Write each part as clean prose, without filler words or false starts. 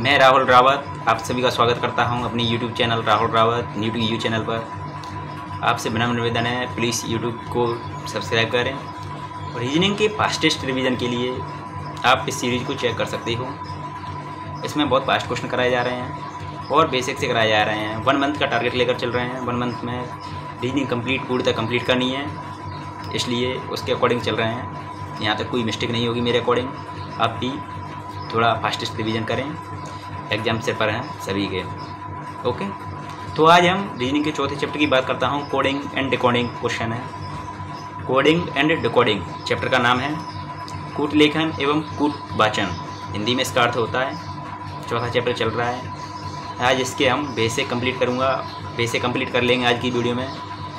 मैं राहुल रावत आप सभी का स्वागत करता हूं अपनी YouTube channel Rahul Rawat new to you channel पर। आपसे विनम्र निवेदन है, प्लीज़ YouTube को सब्सक्राइब करें। और रीजनिंग के फास्टेस्ट रिवीजन के लिए आप इस सीरीज़ को चेक कर सकते हो। इसमें बहुत फास्ट क्वेश्चन कराए जा रहे हैं और बेसिक से कराए जा रहे हैं। 1 मंथ का टारगेट लेकर चल रहे हैं। 1 मंथ में रीजनिंग पूरी तक कंप्लीट करनी है, इसलिए उसके अकॉर्डिंग चल रहे हैं। यहाँ तक कोई मिस्टेक नहीं होगी मेरे अकॉर्डिंग। आप भी थोड़ा फास्टेस्ट रिवीजन करें, एग्जाम से पर हैं सभी के। ओके, तो आज हम रीजनिंग के चौथे चैप्टर की बात करता हूँ। कोडिंग एंड डिकोडिंग क्वेश्चन है। कोडिंग एंड डिकोडिंग चैप्टर का नाम है कूट लेखन एवं कूट वाचन, हिंदी में इसका अर्थ होता है। चौथा चैप्टर चल रहा है। आज इसके हम बेसिक कंप्लीट करूँगा, बेसिक कंप्लीट कर लेंगे आज की वीडियो में,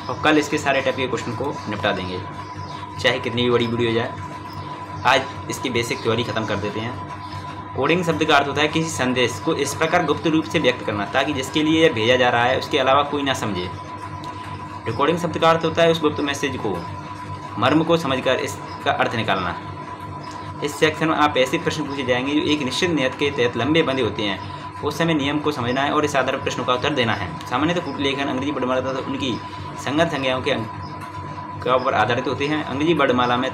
और कल इसके सारे टाइप के क्वेश्चन को निपटा देंगे, चाहे कितनी भी बड़ी वीडियो हो जाए। आज इसकी बेसिक थ्योरी ख़त्म कर देते हैं। कोडिंग शब्द का अर्थ होता है किसी संदेश को इस प्रकार गुप्त रूप से व्यक्त करना ताकि जिसके लिए यह भेजा जा रहा है उसके अलावा कोई ना समझे। डिकोडिंग शब्द का अर्थ होता है उस गुप्त मैसेज को, मर्म को समझकर इसका अर्थ निकालना। इस सेक्शन में आप ऐसे प्रश्न पूछे जाएंगे जो एक निश्चित नियत के तहत लंबे बंधे होते हैं। उस समय नियम को समझना है और इस आधार पर प्रश्नों का उत्तर देना है। सामान्यतः कूट लेखन अंग्रेजी वर्णमाला तथा उनकी संगत संज्ञाओं के अंकों पर आधारित होते हैं। अंग्रेजी वर्णमाला में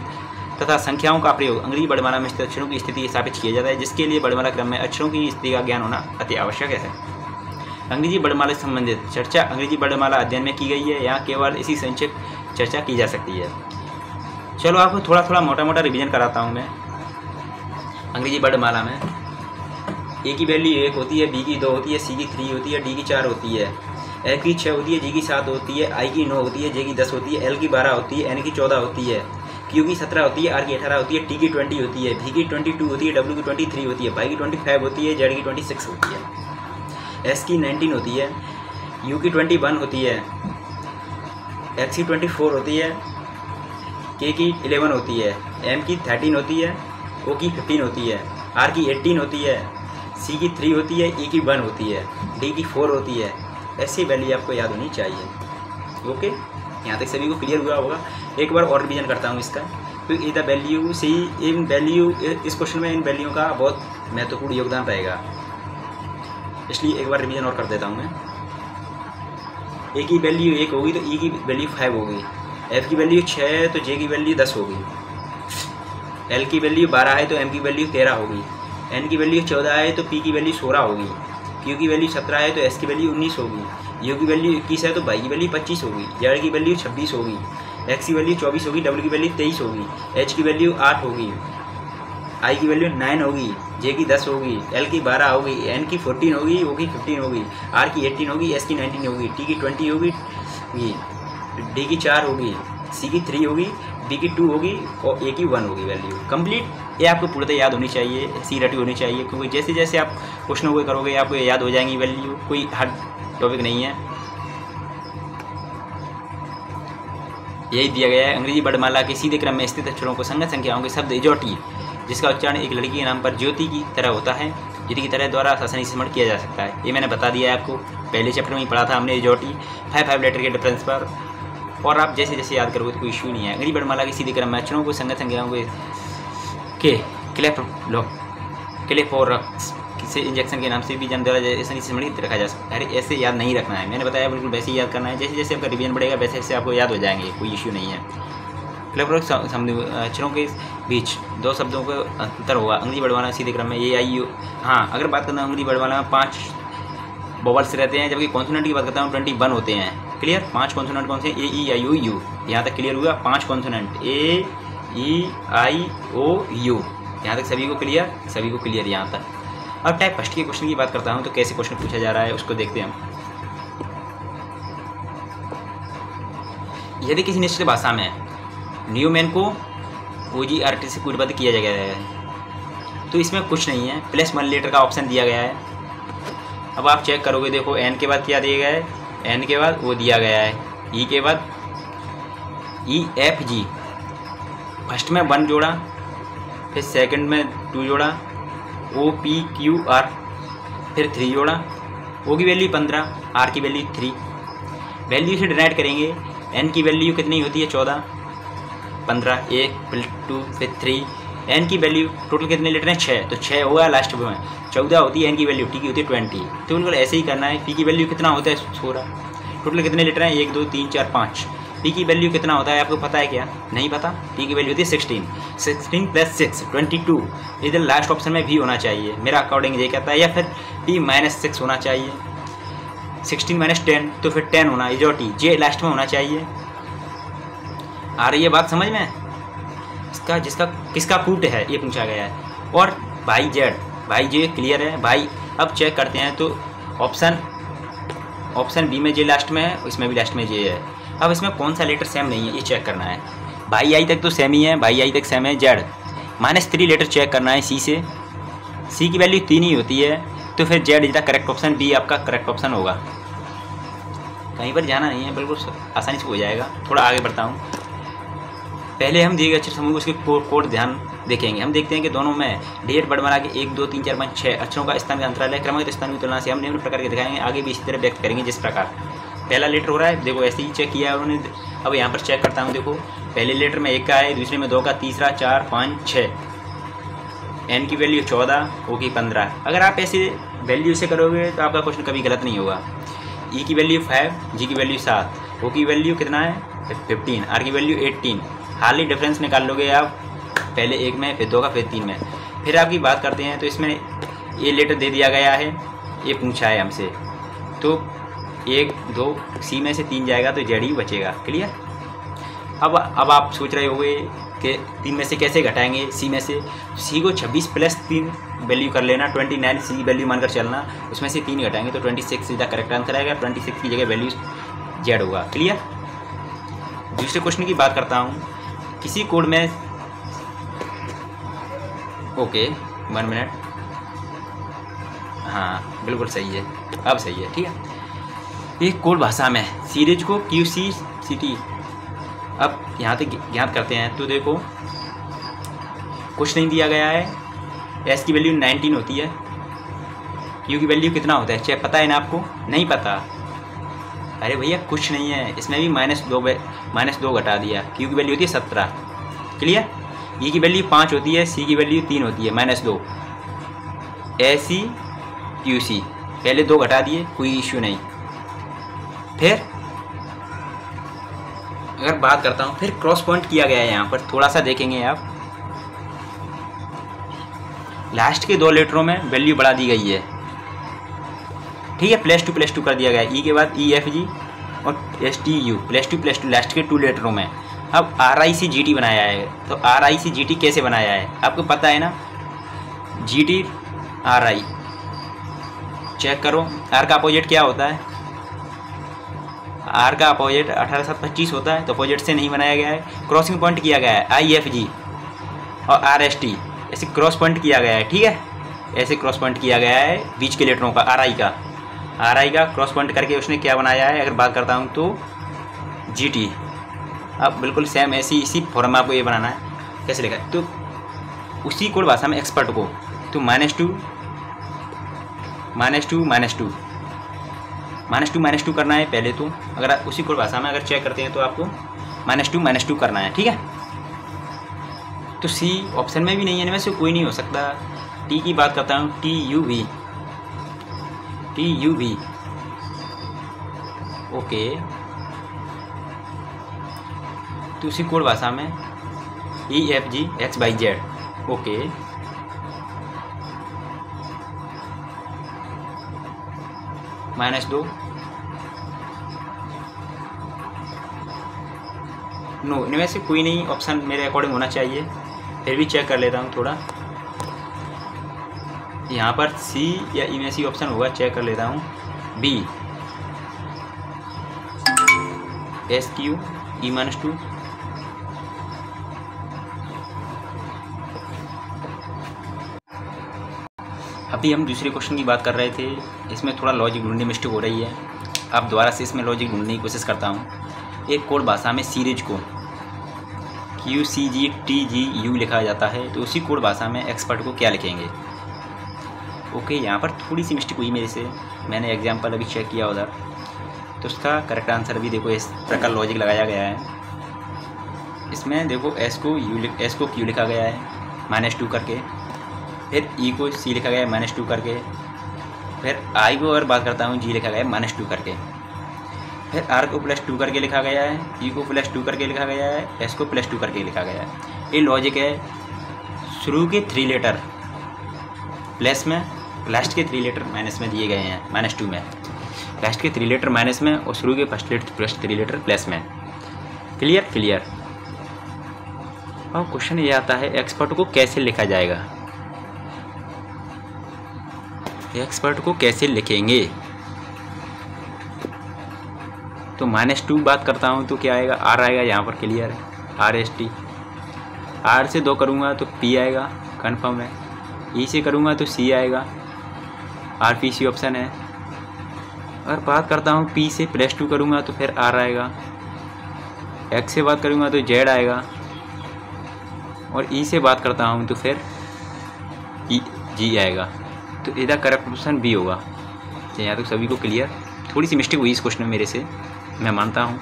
तथा संख्याओं का प्रयोग अंग्रेजी वर्णमाला में स्थित अक्षरों की स्थिति के सापेक्ष किया जाता है, जिसके लिए वर्णमाला क्रम में अक्षरों की स्थिति का ज्ञान होना अति आवश्यक है। अंग्रेजी वर्णमाला से संबंधित चर्चा अंग्रेजी वर्णमाला अध्ययन में की गई है। यहाँ केवल इसी संक्षिप्त चर्चा की जा सकती है। चलो आपको थोड़ा थोड़ा मोटा मोटा रिवीजन कराता हूँ मैं। अंग्रेजी वर्णमाला में ए की वैल्यू 1 होती है, बी की 2 होती है, सी की 3 होती है, डी की 4 होती है, एफ की 6 होती है, जी की 7 होती है, आई की 9 होती है, जे की 10 होती है, एल की 12 होती है, एन की 14 होती है, क्यू की 17 होती है, आर की 18 होती है, टी की 20 होती है, भी की 22 होती है, डब्ल्यू की 23 होती है, वाई की 25 होती है, जेड की 26 होती है, एस की 19 होती है, यू की 21 होती है, एक्स की 24 होती है, के की 11 होती है, एम की 13 होती है, ओ की 15 होती है, आर की 18 होती है, सी की 3 होती है, ई की 1 होती है, डी की 4 होती है। ऐसी वैल्यू आपको याद होनी चाहिए। ओके, यहाँ तक सभी को क्लियर हुआ होगा। एक बार और रिवीजन करता हूँ इसका, क्योंकि द वैल्यू से इन वैल्यू इस क्वेश्चन में इन वैल्यू का बहुत महत्वपूर्ण योगदान रहेगा, इसलिए एक बार रिवीजन और कर देता हूँ मैं। ए की वैल्यू 1 होगी तो ई की वैल्यू 5 होगी, एफ की वैल्यू 6 है तो जे की वैल्यू 10 होगी, एल की वैल्यू 12 है तो एम की वैल्यू 13 होगी, एन की वैल्यू 14 है तो पी की वैल्यू 16 होगी, क्यू की वैल्यू 17 है तो एस की वैल्यू 19 होगी, यू की वैल्यू 21 है तो वाई की वैल्यू 25 होगी, जेड की वैल्यू 26 होगी, एक्स की वैल्यू 24 होगी, डब्ल्यू की वैल्यू 23 होगी, एच की वैल्यू 8 होगी, आई की वैल्यू 9 होगी, जे की 10 होगी, एल की 12 होगी, एन की 14 होगी, ओ की 15 होगी, आर की 18 होगी, एस की 19 होगी, टी की 20 होगी, डी की 4 होगी, सी की 3 होगी, बी की 2 होगी और ए की 1 होगी वैल्यू। कंप्लीट ये आपको पूरी याद होनी चाहिए, सी रटी होनी चाहिए, क्योंकि जैसे जैसे आप क्वेश्चनों को करोगे आपको याद हो जाएंगी वैल्यू। कोई हार्ड टॉपिक नहीं है, यही दिया गया है। अंग्रेजी वर्णमाला के सीधे क्रम में स्थित अक्षरों को संगत संख्याओं के शब्द ज्योति, जिसका उच्चारण एक लड़की के नाम पर ज्योति की तरह होता है, ज्योति की तरह द्वारा आसानी से स्मरण किया जा सकता है। ये मैंने बता दिया है आपको, पहले चैप्टर में ही पढ़ा था हमने ज्योति 5 लेटर के डिफरेंस पर, और आप जैसे जैसे याद करोगे तो कोई इशू नहीं है। अंग्रेजी वर्णमाला के सीधे क्रम में अक्षरों को संगत संख्याओं के क्लेफोरक्स से इंजेक्शन के नाम से भी जन द्वारा आसानी से स्मृत रखा जा सकता है। अरे ऐसे याद नहीं रखना है, मैंने बताया बिल्कुल वैसे ही याद करना है। जैसे जैसे आपका रिवीजन बढ़ेगा वैसे वैसे आपको याद हो जाएंगे, कोई इश्यू नहीं है। क्लेफोरक्स अक्षरों के बीच 2 शब्दों का अंतर होगा अंग्रेजी वर्णमाला सीधे क्रम में, ये आई यू। हाँ, अगर बात करना अंग्रेजी वर्णमाला में 5 वोवल्स रहते हैं, जबकि कॉन्सोनेंट की बात करता हूँ 21 होते हैं। क्लियर? 5 कॉन्सोनेंट कौन से? ए ई आई ओ यू। यहाँ तक क्लियर हुआ? 5 consonant A E I O you. यहाँ तक सभी को क्लियर? सभी को क्लियर यहाँ तक। अब टाइप फर्स्ट के क्वेश्चन की बात करता हूँ, तो कैसे क्वेश्चन पूछा जा रहा है उसको देखते हैं हम। यदि किसी निश्चित भाषा में न्यूमैन को OGRT से कूटबद्ध किया गया है तो इसमें कुछ नहीं है, +1 लेटर का ऑप्शन दिया गया है। अब आप चेक करोगे, देखो एन के बाद क्या दिया गया है, एन के बाद वो दिया गया है, ई के बाद EFG। फर्स्ट में 1 जोड़ा, फिर सेकंड में 2 जोड़ा, OPQR, फिर 3 जोड़ा, O की वैल्यू 15, R की वैल्यू 3। वैल्यू से डिवाइड करेंगे, N की वैल्यू कितनी होती है 14, 15, 1 फिर 2 फिर 3 एन की वैल्यू टोटल कितने लीटर हैं 6, तो 6 होगा लास्ट में 14 होती है एन की वैल्यू, टी की होती है 20। तो बिल्कुल ऐसे ही करना है। पी की वैल्यू कितना होता है 16, टोटल कितने लीटर हैं 1 2 3 4 5। पी की वैल्यू कितना होता है आपको पता है क्या? नहीं पता। पी की वैल्यू होती है 16 + 6 22। इधर लास्ट ऑप्शन में भी होना चाहिए मेरा अकॉर्डिंग ये कहता है, या फिर पी -6 होना चाहिए। 16 - 10 तो फिर 10 होना, ये जो टी जे लास्ट में होना चाहिए। आ रही है बात समझ में? इसका जिसका किसका पुट है ये पूछा गया है। और भाई जे क्लियर है भाई। अब चेक करते हैं तो ऑप्शन बी में जे लास्ट में है, इसमें भी लास्ट में जे है। अब इसमें कौन सा लेटर सेम नहीं है ये चेक करना है। भाई आई तक तो सेम ही है, भाई आई तक सेम है। जेड -3 लेटर चेक करना है सी से। सी की वैल्यू 3 ही होती है, तो फिर Z is the correct option, B आपका करेक्ट ऑप्शन होगा। कहीं पर जाना नहीं है, बिल्कुल आसानी से हो जाएगा। थोड़ा आगे बढ़ता हूँ। पहले हम दिए गए अक्षर समूह को उसके कोड ध्यान देखेंगे। हम देखते हैं कि दोनों में डेट बड़ बना के 1 2 3 4 5 6 अक्षरों का स्थान का अंतराल है। क्रमगत स्थान की तुलना से हम निम्न प्रकार के दिखाएंगे, आगे भी इसी तरह व्यक्त करेंगे जिस प्रकार। पहला लेटर हो रहा है, देखो ऐसे ही चेक किया है उन्होंने। अब यहाँ पर चेक करता हूँ, देखो पहले लेटर में 1 का है, दूसरे में 2 का, तीसरा 4 5 6। एन की वैल्यू 14, ओ की 15। अगर आप ऐसे वैल्यू से करोगे तो आपका क्वेश्चन कभी गलत नहीं होगा। ई की वैल्यू 5, जी की वैल्यू 7, ओ की वैल्यू कितना है 15, आर की वैल्यू 18। हाल ही डिफरेंस निकाल लोगे आप, पहले 1 में, फिर 2 का, फिर 3 में। फिर आपकी बात करते हैं तो इसमें ये लेटर दे दिया गया है, ये पूछा है हमसे, तो 1 2 सी में से 3 जाएगा तो जेड ही बचेगा। क्लियर? अब आप सोच रहे होंगे कि 3 में से कैसे घटाएंगे सी में से। सी को 26 + 3 वैल्यू कर लेना, 29 सी वैल्यू मानकर चलना, उसमें से 3 घटाएंगे तो 26 सीधा करेक्ट आंसर आएगा। 26 की जगह वैल्यू जेड होगा। क्लियर? दूसरे क्वेश्चन की बात करता हूँ। किसी कोड में ओके 1 मिनट, हाँ बिल्कुल सही है, अब सही है। ठीक है, एक कोड भाषा में सीरीज को QCCT। अब यहाँ तक ज्ञात करते हैं तो देखो कुछ नहीं दिया गया है। एस की वैल्यू 19 होती है, क्यू की वैल्यू कितना होता है चेक पता है ना आपको? नहीं पता? अरे भैया कुछ नहीं है, इसमें भी -2 घटा दिया। क्यू की वैल्यू होती है 17। क्लियर? ई की वैल्यू 5 होती है, सी की वैल्यू 3 होती है, -2। SC QC पहले 2 घटा दिए, कोई इश्यू नहीं। फिर अगर बात करता हूँ, फिर क्रॉस पॉइंट किया गया है। यहाँ पर थोड़ा सा देखेंगे आप, लास्ट के 2 लेटरों में वैल्यू बढ़ा दी गई है। ठीक है, +2 कर दिया गया है। ई के बाद EFG और STU +2 लास्ट के 2 लेटरों में। अब RICGT बनाया है, तो RICGT कैसे बनाया है आपको पता है ना? GT RI चेक करो। R का अपोजिट क्या होता है? R का अपोजिट 18 7 25 होता है, तो अपोजिट से नहीं बनाया गया है। क्रॉसिंग पॉइंट किया गया है IFG और RST, ऐसे क्रॉस पॉइंट किया गया है। ठीक है, ऐसे क्रॉस पॉइंट किया गया है बीच के लेटरों का। RI का क्रॉस पॉइंट करके उसने क्या बनाया है? अगर बात करता हूँ तो GT। अब बिल्कुल सेम इसी फॉर्म में आपको ये बनाना है। कैसे लिखा है? तो उसी कोड भाषा में एक्सपर्ट को तो -2 करना है पहले। तो अगर आप उसी कोड भाषा में अगर चेक करते हैं तो आपको -2 करना है। ठीक है, तो सी ऑप्शन में भी नहीं है, इनमें से कोई नहीं हो सकता। टी की बात करता हूँ, TUV ओके, तो उसी कोड भाषा में EFG XYZ ओके। -2 नो, इनमें से कोई नहीं ऑप्शन मेरे अकॉर्डिंग होना चाहिए। फिर भी चेक कर लेता हूँ थोड़ा, यहाँ पर सी या ई में सी ऑप्शन होगा, चेक कर लेता हूँ। B SQ E-2 अभी हम दूसरे क्वेश्चन की बात कर रहे थे, इसमें थोड़ा लॉजिक ढूंढने में मिस्टेक हो रही है। अब दोबारा से इसमें लॉजिक ढूंढने की कोशिश करता हूँ। एक कोड भाषा में सीरीज को QCGTGU लिखा जाता है, तो उसी कोड भाषा में एक्सपर्ट को क्या लिखेंगे? ओके, यहाँ पर थोड़ी सी मिस्टेक हुई मेरे से, मैंने एग्जाम्पल अभी चेक किया उधर, तो उसका करेक्ट आंसर भी देखो इस प्रकार लॉजिक लगाया गया है। इसमें देखो S को Q लिखा गया है, -2 करके, फिर ई को सी लिखा गया है -2 करके, फिर आई को अगर बात करता हूँ जी लिखा गया है -2 करके, फिर आर को +2 करके लिखा गया है, ई को +2 करके लिखा गया है, एस को +2 करके लिखा गया है। ये लॉजिक है। शुरू के 3 लेटर प्लस में, लास्ट के 3 लेटर माइनस में दिए गए हैं, -2 में, लास्ट के 3 लेटर माइनस में और शुरू के फर्स्ट 3 लेटर प्लस में। Clear clear. और क्वेश्चन ये आता है एक्सपर्ट को कैसे लिखा जाएगा, एक्सपर्ट को कैसे लिखेंगे। तो -2 बात करता हूँ तो क्या आएगा, आर आएगा यहाँ पर, क्लियर है, RST। आर से 2 करूँगा तो P आएगा, कन्फर्म है। ई से करूँगा तो C आएगा, RPC ऑप्शन है। और बात करता हूँ P से +2 करूँगा तो फिर R आएगा, X से बात करूँगा तो Z आएगा, और E से बात करता हूँ तो फिर G आएगा। तो इसका करेक्ट ऑप्शन B होगा। तो यहाँ तक सभी को क्लियर। थोड़ी सी मिस्टेक हुई इस क्वेश्चन में मेरे से, मैं मानता हूँ।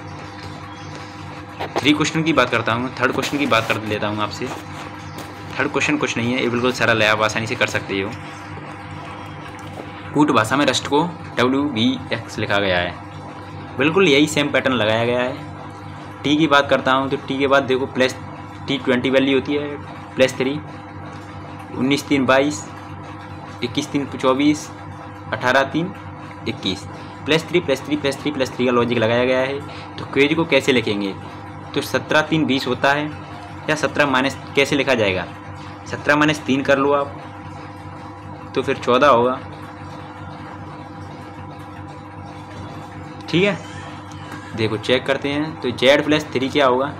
3 क्वेश्चन की बात करता हूँ, 3rd क्वेश्चन की बात कर लेता हूँ आपसे। 3rd क्वेश्चन कुछ नहीं है, ये बिल्कुल सरल है, आप आसानी से कर सकते हो। कूट भाषा में रस्ट को WVX लिखा गया है, बिल्कुल यही सेम पैटर्न लगाया गया है। टी की बात करता हूँ तो टी के बाद देखो +T20 वैल्यू होती है, +3, 19 3 22, 21 3 24, 18 3 21, +3 का लॉजिक लगाया गया है। तो क्वेज को कैसे लिखेंगे, तो 17 3 20 होता है, या 17 माइनस कैसे लिखा जाएगा, 17 - 3 कर लो आप तो फिर 14 होगा। ठीक है, देखो चेक करते हैं। तो Z+3 क्या होगा,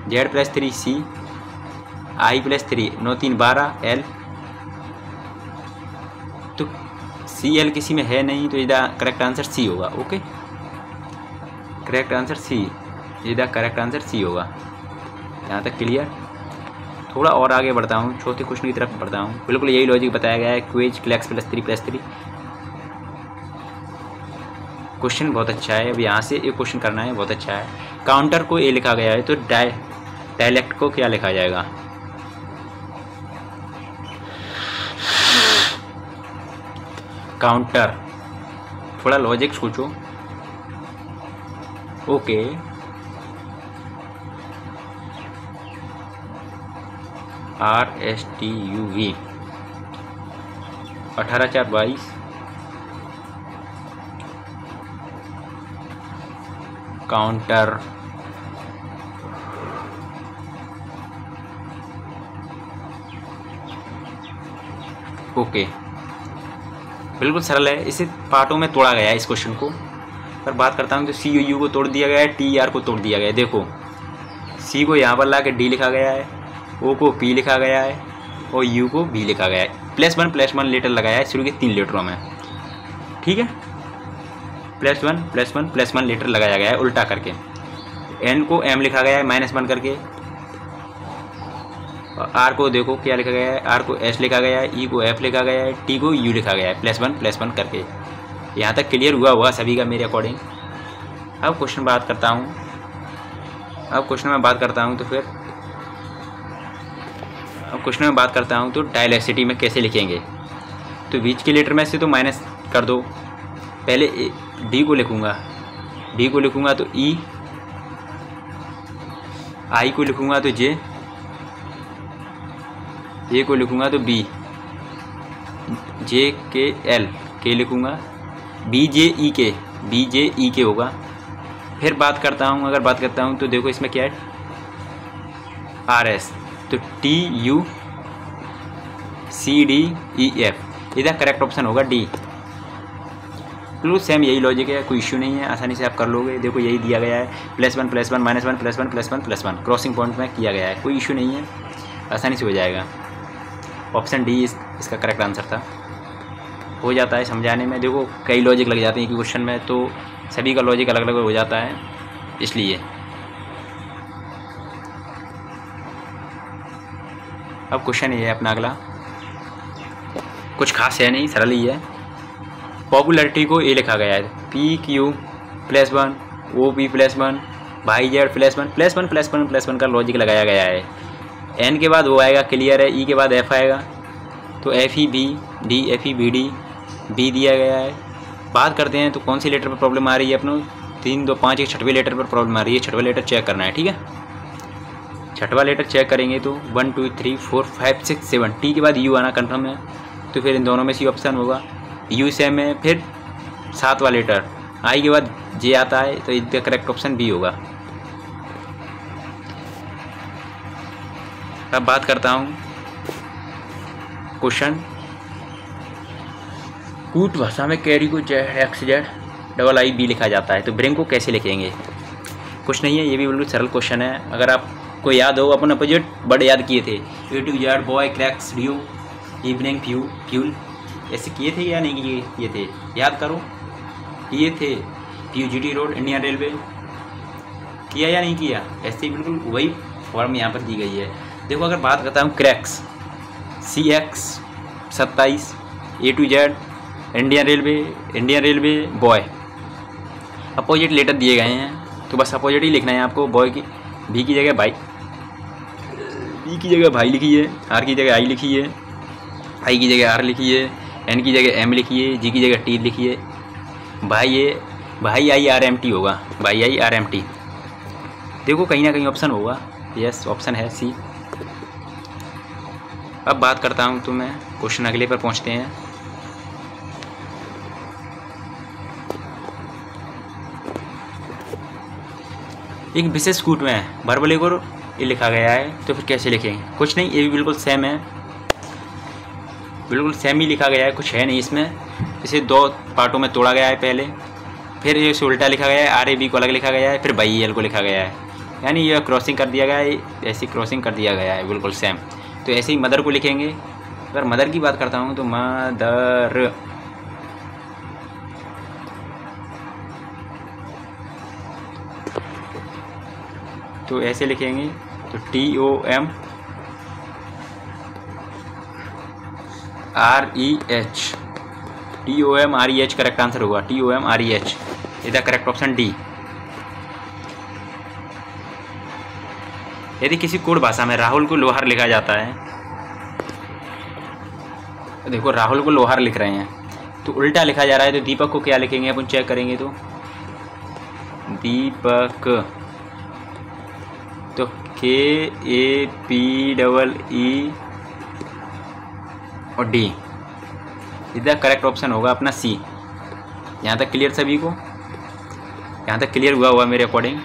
Z+3 C, I+3 9 3 12 L। तो CL किसी में है नहीं, तो इसका करेक्ट आंसर C होगा। ओके, करेक्ट आंसर C, इसका करेक्ट आंसर C होगा। यहाँ तक क्लियर। थोड़ा और आगे बढ़ता हूँ, चौथे क्वेश्चन की तरफ बढ़ता हूँ। बिल्कुल यही लॉजिक बताया गया है, क्वेज क्लैक्स +3 क्वेश्चन बहुत अच्छा है। अब यहाँ से एक क्वेश्चन करना है, बहुत अच्छा है। काउंटर को ए लिखा गया है, तो डायलेक्ट को क्या लिखा जाएगा, काउंटर। थोड़ा लॉजिक सोचो। Okay, RSTUV 18 4 22, counter. ओके, बिल्कुल सरल है, इसे पार्टों में तोड़ा गया है इस क्वेश्चन को। पर बात करता हूँ तो CU को तोड़ दिया गया है, TR को तोड़ दिया गया है। देखो C को यहाँ पर ला के D लिखा गया है, O को P लिखा गया है, और U को B लिखा गया है। +1 लेटर लगाया है शुरू के 3 लेटरों में। ठीक है, +1 लेटर लगाया गया है उल्टा करके। N को M लिखा गया है -1 करके, और R को देखो क्या लिखा गया है, R को S लिखा गया है, E को F लिखा गया है, T को U लिखा गया है, +1 करके। यहाँ तक क्लियर हुआ होगा सभी का मेरे अकॉर्डिंग। अब क्वेश्चन बात करता हूँ, तो डायलेक्सिटी में कैसे लिखेंगे। तो बीच के लेटर में से तो माइनस कर दो। पहले D को लिखूँगा तो E, I को लिखूँगा तो J, A को लिखूँगा तो B, J के L, K लिखूँगा, BJE के होगा। फिर बात करता हूँ तो देखो इसमें क्या है, RS, तो TUCDEF, इसका करेक्ट ऑप्शन होगा D। बिल्कुल सेम यही लॉजिक है, कोई इश्यू नहीं है, आसानी से आप कर लोगे। देखो यही दिया गया है, +1 +1 -1 +1 +1 +1 क्रॉसिंग पॉइंट में किया गया है, कोई इश्यू नहीं है, आसानी से हो जाएगा। ऑप्शन D इसका करेक्ट आंसर था। हो जाता है समझाने में, देखो कई लॉजिक लग जाते हैं कि क्वेश्चन में, तो सभी का लॉजिक अलग अलग हो जाता है, इसलिए। अब क्वेश्चन ये है अपना अगला, कुछ खास है नहीं, सरल ही है। पॉपुलैरिटी को ए लिखा गया है, PQ +1, OP +1, YZ +1 का लॉजिक लगाया गया है। एन के बाद वो आएगा क्लियर है, ई के बाद एफ आएगा, तो F E B D, F E B D, B दिया गया है। बात करते हैं तो कौन सी लेटर पर प्रॉब्लम आ रही है अपनों, 3 2 5 एक छठवें लेटर पर प्रॉब्लम आ रही है। छठवां लेटर चेक करना है, ठीक है। छठवां लेटर चेक करेंगे तो 1 2 3 4 5 6 7, टी के बाद यू आना कन्फर्म है, तो फिर इन दोनों में सी ऑप्शन होगा। यू सेम है, फिर 7वां लेटर आई के बाद जे आता है, तो इसका करेक्ट ऑप्शन बी होगा। अब बात करता हूँ क्वेश्चन, कूट भाषा में कैरी को XZ लिखा जाता है, तो ब्रिंग को कैसे लिखेंगे। कुछ नहीं है, ये भी बिल्कुल सरल क्वेश्चन है। अगर आपको याद हो, अपन अपोजिट वर्ड याद किए थे, A to Z, boy, cracks, due, evening, fuel, ऐसे किए थे या नहीं किए थे, याद करो। किए थे। PUGT रोड, इंडियन रेलवे, किया या नहीं किया, ऐसे बिल्कुल वही फॉर्म यहाँ पर दी गई है। देखो अगर बात करता हूँ cracks, CX 27, A to Z, Indian railway, boy, opposite letter दिए गए हैं, तो बस अपोजिट ही लिखना है आपको। बॉय की बी की जगह भाई, बी की जगह भाई लिखिए, आर की जगह आई लिखिए, आई की जगह आर लिखिए, एन की जगह एम लिखिए, जी की जगह टी लिखिए। भाई आई आर एम टी होगा, भाई आई आर एम टी। देखो कहीं ना कहीं ऑप्शन होगा, यस ऑप्शन है सी। अब बात करता हूँ तो मैं क्वेश्चन अगले पर पहुँचते हैं। एक विशेष कूट में वर्बल को ये लिखा गया है, तो फिर कैसे लिखेंगे। कुछ नहीं, ये भी बिल्कुल सेम है, बिल्कुल सेम ही लिखा गया है, कुछ है नहीं इसमें। इसे 2 पार्टों में तोड़ा गया है पहले, फिर इसे उल्टा लिखा गया है, RAB को अलग लिखा गया है, फिर बाई एल को लिखा गया है, यानी यह क्रॉसिंग कर दिया गया है, ऐसी क्रॉसिंग कर दिया गया है, बिल्कुल सेम। तो ऐसे ही मदर को लिखेंगे। अगर मदर की बात करता हूँ तो मदर, तो ऐसे लिखेंगे, तो TOM REH करेक्ट आंसर होगा, TOM REH is the correct option D. यदि किसी कोड भाषा में राहुल को लोहार लिखा जाता है, तो देखो राहुल को लोहार लिख रहे हैं, तो उल्टा लिखा जा रहा है, तो दीपक को क्या लिखेंगे अपन चेक करेंगे। तो दीपक, तो KAPEE और D is the correct option होगा अपना सी। यहाँ तक क्लियर सभी को, यहाँ तक क्लियर हुआ मेरे अकॉर्डिंग।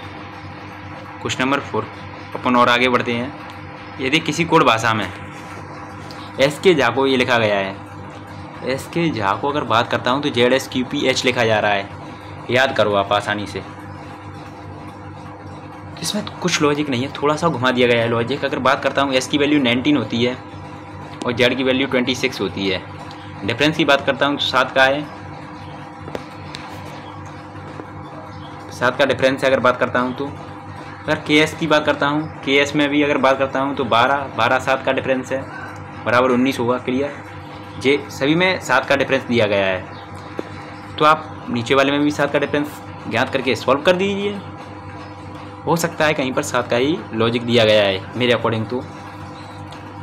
क्वेश्चन नंबर 4 अपन और आगे बढ़ते हैं। यदि किसी कोड भाषा में SK झा को ये लिखा गया है, SK झा को अगर बात करता हूँ तो ZSQPH लिखा जा रहा है, याद करो आप आसानी से। इसमें कुछ लॉजिक नहीं है, थोड़ा सा घुमा दिया गया है लॉजिक। अगर बात करता हूँ S की वैल्यू 19 होती है और Z की वैल्यू 26 होती है। डिफरेंस की बात करता हूँ तो 7 का है, 7 का डिफरेंस है। अगर बात करता हूँ तो अगर KS की बात करता हूँ, KS में भी अगर बात करता हूँ तो 12 7 का डिफरेंस है, बराबर 19 होगा। क्लियर, जे सभी में 7 का डिफरेंस दिया गया है, तो आप नीचे वाले में भी 7 का डिफरेंस ज्ञात करके सॉल्व कर दीजिए। हो सकता है कहीं पर 7 का ही लॉजिक दिया गया है मेरे अकॉर्डिंग। तो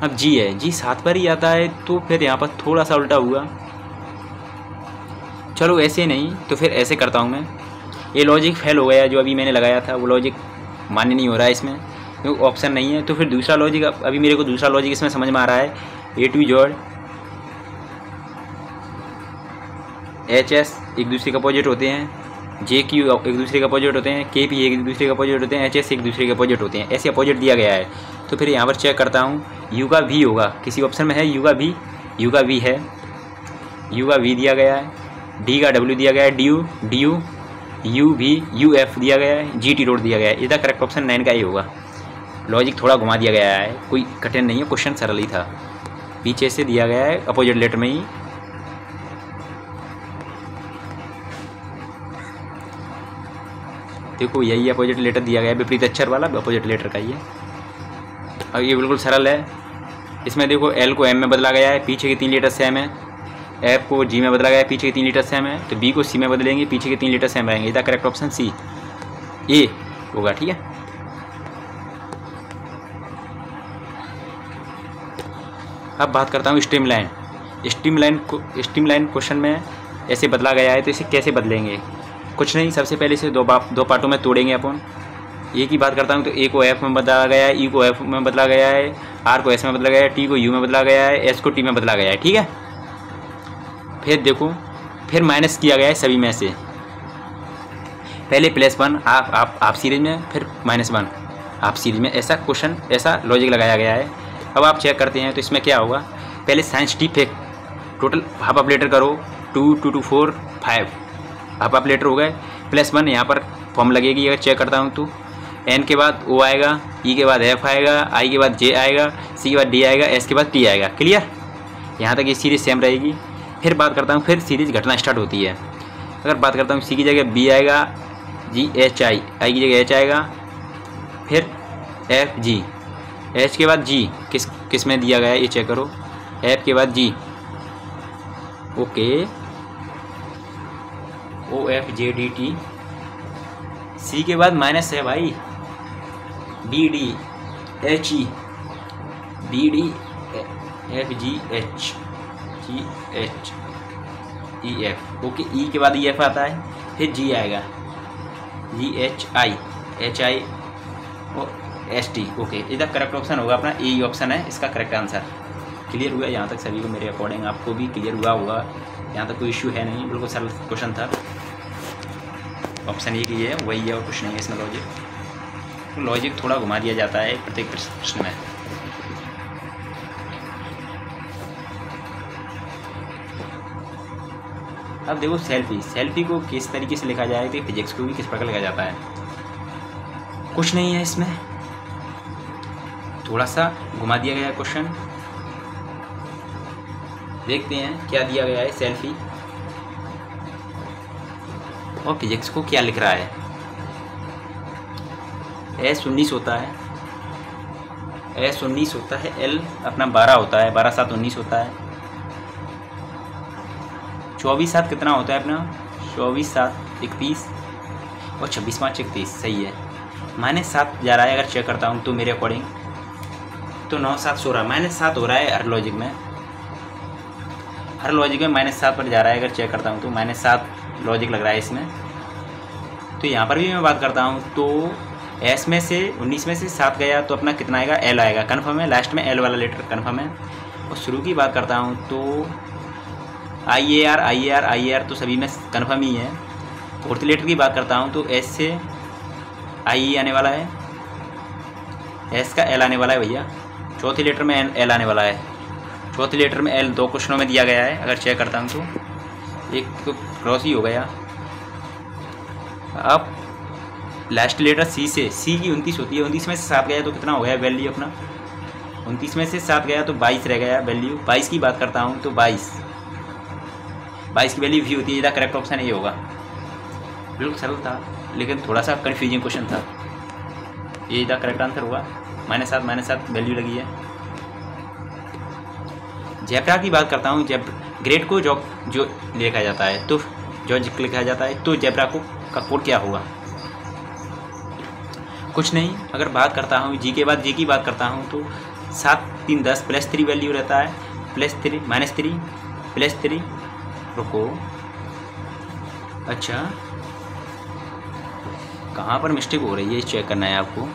अब जी है, जी 7 पर ही आता है, तो फिर यहाँ पर थोड़ा सा उल्टा हुआ। चलो ऐसे नहीं तो फिर ऐसे करता हूँ मैं। ये लॉजिक फेल हो गया, जो अभी मैंने लगाया था वो लॉजिक मान्य नहीं हो रहा है इसमें, क्योंकि ऑप्शन नहीं है। तो फिर दूसरा लॉजिक, अभी मेरे को दूसरा लॉजिक इसमें समझ में आ रहा है। A to Z HS एक दूसरे के अपोजिट होते हैं, JQ एक दूसरे के अपोजिट होते हैं, KP एक दूसरे के अपोजिट होते हैं, HS एक दूसरे के अपोजिट होते हैं, ऐसे अपोजिट दिया गया है। तो फिर यहाँ पर चेक करता हूँ, U का V होगा, किसी ऑप्शन में है U का V, U का V है, U का V दिया गया है, D का W दिया गया है, DU UV UF दिया गया है, GT रोड दिया गया है। इसका करेक्ट ऑप्शन 9 का ही होगा। लॉजिक थोड़ा घुमा दिया गया है, कोई कठिन नहीं है, क्वेश्चन सरल ही था, पीछे से दिया गया है अपोजिट लेटर में ही। देखो यही अपोजिट लेटर दिया गया है, विपरीत अक्षर वाला अपोजिट लेटर का ही है। अब ये बिल्कुल सरल है। इसमें देखो L को M में बदला गया है, पीछे के 3 लेटर सेम है। F को G में बदला गया है, पीछे के 3 लेटर सेम है। तो B को C में बदलेंगे, पीछे के 3 लेटर सेम आएंगे। इसका करेक्ट ऑप्शन C A होगा। ठीक है, अब बात करता हूँ स्ट्रीमलाइन। स्ट्रीमलाइन क्वेश्चन में ऐसे बदला गया है, तो इसे कैसे बदलेंगे? कुछ नहीं, सबसे पहले इसे दो पार्टों में तोड़ेंगे अपन। ए की बात करता हूँ तो ए को एफ में बदला गया है, ई को एफ में बदला गया है, आर को एस में बदला गया है, टी को यू में बदला गया है, एस को टी में बदला गया है। ठीक है, फिर देखो, फिर माइनस किया गया है सभी में से। पहले +1 आप सीरीज में, फिर -1 आप सीरीज में। ऐसा क्वेश्चन, ऐसा लॉजिक लगाया गया है। अब आप चेक करते हैं तो इसमें क्या होगा। पहले science T fake total half operator करो, 2 2 2 4 5 हाफ ऑपरेटर हो गए। +1 यहाँ पर फॉर्म लगेगी। अगर चेक करता हूँ तो एन के बाद ओ आएगा, ई के बाद एफ आएगा, आई के बाद जे आएगा, सी के बाद डी आएगा, एस के बाद टी आएगा। क्लियर, यहाँ तक ये सीरीज सेम रहेगी। फिर बात करता हूँ, फिर सीरीज घटना स्टार्ट होती है। अगर बात करता हूँ सी की जगह बी आएगा, जी एच आई की जगह एच आएगा, फिर एफ जी, एच के बाद जी किस में दिया गया है ये चेक करो, एफ के बाद G. Okay, O F J D T. C के बाद माइनस है भाई, B D H E, B D F G H, G H E F. Okay, E के बाद ई एफ आता है, फिर जी आएगा, जी एच आई और एस टी। ओके, इधर करेक्ट ऑप्शन होगा अपना ए ऑप्शन है इसका करेक्ट आंसर। क्लियर हुआ यहाँ तक सभी को? मेरे अकॉर्डिंग आपको भी क्लियर हुआ होगा, यहाँ तक कोई इश्यू है नहीं, बिल्कुल सरल क्वेश्चन था। ऑप्शन ए की है वही है और कुछ नहीं है इसमें लॉजिक। तो लॉजिक थोड़ा घुमा दिया जाता है प्रत्येक प्रश्न में। अब देखो सेल्फी को किस तरीके से लिखा जाए, तो फिजिक्स को भी किस प्रकार लिखा जाता है। कुछ नहीं है इसमें, थोड़ा सा घुमा दिया गया है क्वेश्चन। देखते हैं क्या दिया गया है सेल्फी और फिजिक्स को क्या लिख रहा है। S19 होता है, S19 होता है, L अपना 12 होता है, 12 7 19 होता है। 24 7 कितना होता है अपना? 24 7 31 और 26 5 31। सही है। -7 जा रहा है अगर चेक करता हूँ तो मेरे अकॉर्डिंग, तो 9 7 16 -7 हो रहा है हर लॉजिक में। -7 पर जा रहा है अगर चेक करता हूँ तो -7 लॉजिक लग रहा है इसमें। तो यहाँ पर भी मैं बात करता हूँ तो S में से 19 में से 7 गया तो अपना कितना आएगा? L आएगा। कन्फर्म है, लास्ट में L वाला लेटर कन्फर्म है। और शुरू की बात करता हूँ तो IAR तो सभी में कन्फर्म ही है। फोर्थ लेटर की बात करता हूँ तो S से IE आने वाला है, S का L आने वाला है भैया। चौथे लेटर में L आने वाला है। चौथे लेटर में L 2 क्वेश्चनों में दिया गया है। अगर चेक करता हूँ तो एक तो क्रॉस ही हो गया। अब लास्ट लेटर C से, C की 29 होती है, 29 में से 7 गया तो कितना हो गया वैल्यू अपना? 29 में से 7 गया तो 22 रह गया वैल्यू। 22 की बात करता हूँ तो 22 की वैल्यू V होती है। इसका करेक्ट ऑप्शन ये होगा। बिल्कुल सरल था लेकिन थोड़ा सा कन्फ्यूजिंग क्वेश्चन था। ये इसका करेक्ट आंसर होगा। -7 वैल्यू लगी है। ज़ेब्रा की बात करता हूँ। ग्रेड को जो लिखा जाता है तो जो लिखा जाता है तो ज़ेब्रा का कोड क्या होगा? कुछ नहीं। अगर बात करता हूँ जी के बाद जे की बात करता हूँ तो 7 3 10 +3 वैल्यू रहता है। +3 -3 +3। रुको, अच्छा कहाँ पर मिस्टेक हो रही है चेक करना है आपको।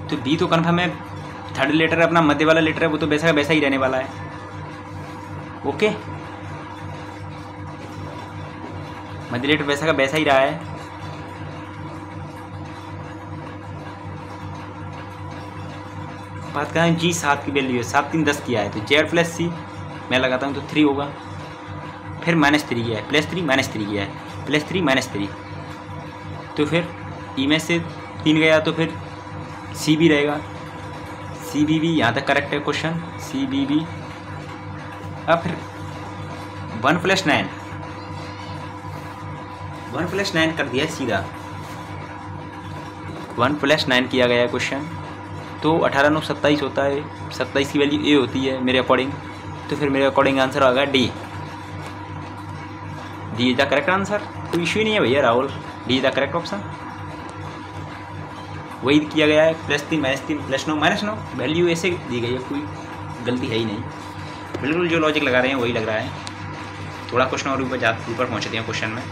तो बी तो कन्फर्म है। थर्ड लेटर अपना मध्य वाला लेटर है, वो तो वैसा का वैसा ही रहने वाला है। ओके, मध्य लेटर वैसा का वैसा ही रहा है। बात करें जी 7 की वैल्यू है, 7 3 10 किया है तो Z + C मैं लगाता हूँ तो 3 होगा। फिर -3 किया है, +3 -3 किया है, +3 -3 तो फिर ई में से 3 गया तो फिर सी भी रहेगा। CBB यहाँ तक करेक्ट है क्वेश्चन। CBB। अब फिर 1 + 9 कर दिया सीधा। 1 + 9 किया गया क्वेश्चन। तो 18 9 27 होता है। 27 की वैल्यू ए होती है मेरे अकॉर्डिंग। तो फिर मेरे अकॉर्डिंग आंसर होगा D. D is the correct answer. कोई इशू ही नहीं है भैया Rahul, D is the correct option. वही किया गया है, +3 -3 +9 -9 वैल्यू ऐसे दी गई है, कोई गलती है ही नहीं। बिल्कुल जो लॉजिक लगा रहे हैं वही लग रहा है। थोड़ा क्वेश्चन और ऊपर पहुँचते हैं क्वेश्चन में।